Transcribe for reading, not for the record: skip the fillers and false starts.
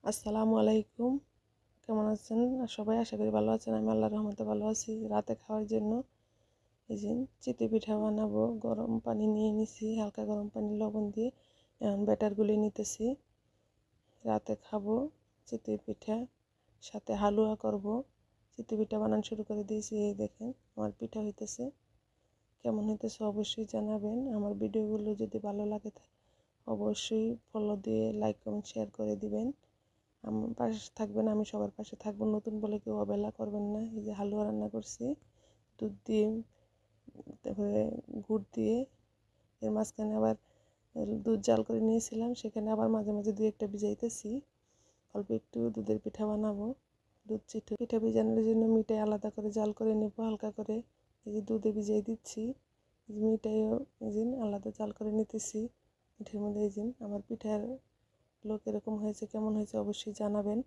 আসসালামু আলাইকুম। কেমন আছেন সবাই? আশা করি ভালো আছেন। আমি আল্লাহর রহমতে ভালো আছি। রাতে খাওয়ার জন্য এই যে চিতই পিঠা বানাবো। গরম পানি নিয়ে নিছি, হালকা গরম পানি লবণ দিয়ে এখন ব্যাটার গুলি নিতেছি। রাতে খাবো চিতই পিঠা, সাথে হালুয়া করব। চিতই পিঠা বানানো শুরু করে দিয়েছি। এই দেখেন আমার পিঠা হইতেছে। কেমন হইতেছে অবশ্যই জানাবেন। আমার ভিডিওগুলো যদি ভালো লাগে অবশ্যই ফলো দিয়ে লাইক কমেন্ট শেয়ার করে দিবেন। আমার পাশে থাকবেন, আমি সবার পাশে থাকবো। নতুন বলে কেউ অবহেলা করবেন না। এই যে হালুয়া রান্না করছি দুধ দিয়ে, তারপরে গুড় দিয়ে। এর মাঝখানে আবার দুধ জাল করে নিয়েছিলাম, সেখানে আবার মাঝে মাঝে দুই একটা ভিজাইতেছি। অল্প একটু দুধের পিঠা বানাবো। দুধ পিঠা ভিজানোর জন্য মিঠাই আলাদা করে জাল করে নেব হালকা করে। এই যে দুধে ভিজাই দিচ্ছি, মিঠাইও এই যে আলাদা জাল করে নিতেছি। পিঠের মধ্যে এই যে আমার পিঠার লোক এরকম হয়েছে, কেমন হয়েছে অবশ্যই জানাবেন।